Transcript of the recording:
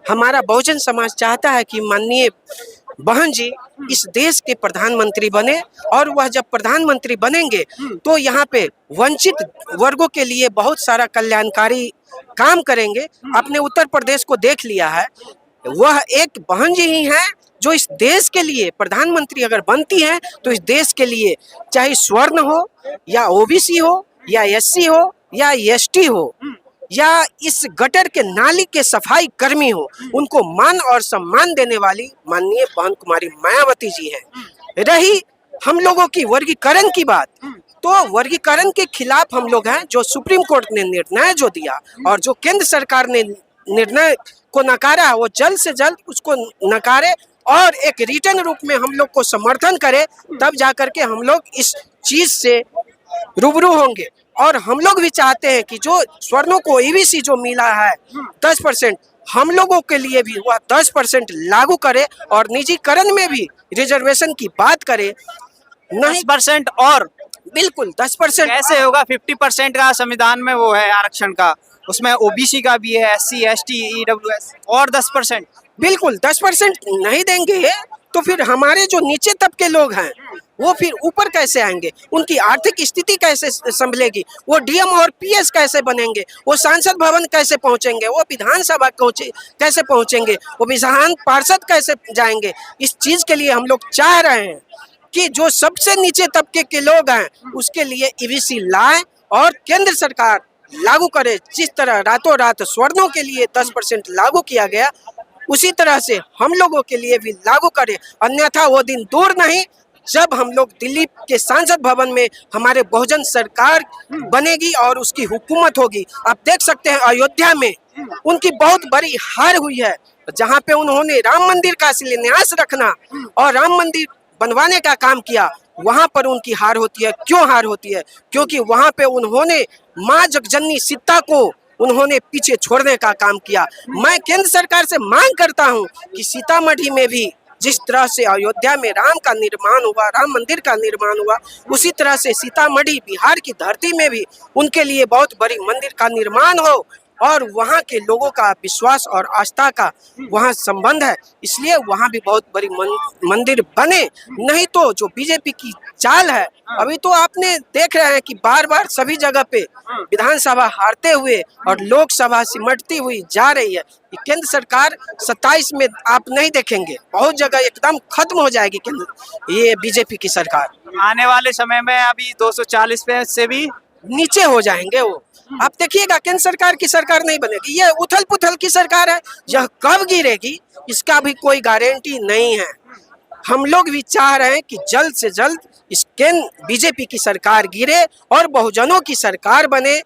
हमारा बहुजन समाज चाहता है कि माननीय बहन जी इस देश के प्रधानमंत्री बने, और वह जब प्रधानमंत्री बनेंगे तो यहाँ पे वंचित वर्गों के लिए बहुत सारा कल्याणकारी काम करेंगे। अपने उत्तर प्रदेश को देख लिया है, वह एक बहन जी ही हैं जो इस देश के लिए प्रधानमंत्री अगर बनती हैं तो इस देश के लिए चाहे स्वर्ण हो या ओबीसी हो या एससी हो या एसटी हो या इस गटर के नाली के सफाई कर्मी हो, उनको मान और सम्मान देने वाली माननीय बहन कुमारी मायावती जी हैं। रही हम लोगों की वर्गीकरण की बात, तो वर्गीकरण के खिलाफ हम लोग हैं। जो सुप्रीम कोर्ट ने निर्णय जो दिया और जो केंद्र सरकार ने निर्णय को नकारा, वो जल्द से जल्द उसको नकारे और एक रिटर्न रूप में हम लोग को समर्थन करे, तब जाकर के हम लोग इस चीज से रूबरू होंगे। और हम लोग भी चाहते हैं कि जो स्वर्णों को ईबीसी जो मिला है 10%, हम लोगों के लिए भी वह 10% लागू करे और निजीकरण में भी रिजर्वेशन की बात करे। नहीं 10% और बिल्कुल 10% कैसे होगा? 50% का संविधान में वो है आरक्षण का, उसमें ओबीसी का भी है, एससी एसटी ईडब्ल्यूएस, और 10%। बिल्कुल 10% नहीं देंगे तो फिर हमारे जो नीचे तबके लोग हैं वो फिर ऊपर कैसे आएंगे? उनकी आर्थिक स्थिति कैसे संभलेगी? वो डीएम और पीएस कैसे बनेंगे? वो सांसद भवन कैसे पहुंचेंगे? वो विधानसभा कैसे पहुंचेंगे? वो विधान पार्षद कैसे जाएंगे? इस चीज के लिए हम लोग चाह रहे हैं कि जो सबसे नीचे तबके के लोग हैं उसके लिए ईबीसी लाए और केंद्र सरकार लागू करे। जिस तरह रातों रात स्वर्णों के लिए 10% लागू किया गया, उसी तरह से हम लोगों के लिए भी लागू करे। अन्यथा वो दिन दूर नहीं जब हम लोग दिल्ली के सांसद भवन में हमारे बहुजन सरकार बनेगी और उसकी हुकूमत होगी। आप देख सकते हैं अयोध्या में उनकी बहुत बड़ी हार हुई है, जहां पे उन्होंने राम मंदिर का शिलान्यास रखना और राम मंदिर बनवाने का काम किया, वहां पर उनकी हार होती है। क्यों हार होती है? क्योंकि वहां पे उन्होंने माँ जगजननी सीता को उन्होंने पीछे छोड़ने का काम किया। मैं केंद्र सरकार से मांग करता हूं कि सीतामढ़ी में भी जिस तरह से अयोध्या में राम का निर्माण हुआ, राम मंदिर का निर्माण हुआ, उसी तरह से सीतामढ़ी बिहार की धरती में भी उनके लिए बहुत बड़ी मंदिर का निर्माण हो और वहाँ के लोगों का विश्वास और आस्था का वहाँ संबंध है, इसलिए वहाँ भी बहुत बड़ी मंदिर बने। नहीं तो जो बीजेपी की चाल है, अभी तो आपने देख रहे हैं कि बार बार सभी जगह पे विधानसभा हारते हुए और लोकसभा सिमटती हुई जा रही है। केंद्र सरकार 27 में आप नहीं देखेंगे, बहुत जगह एकदम खत्म हो जाएगी केंद्र ये बीजेपी की सरकार। आने वाले समय में अभी 240 पे से भी नीचे हो जाएंगे वो। आप देखिएगा केंद्र सरकार की सरकार नहीं बनेगी, ये उथल पुथल की सरकार है। यह कब गिरेगी इसका भी कोई गारंटी नहीं है। हम लोग भी चाह रहे हैं कि जल्द से जल्द इस बीजेपी की सरकार गिरे और बहुजनों की सरकार बने।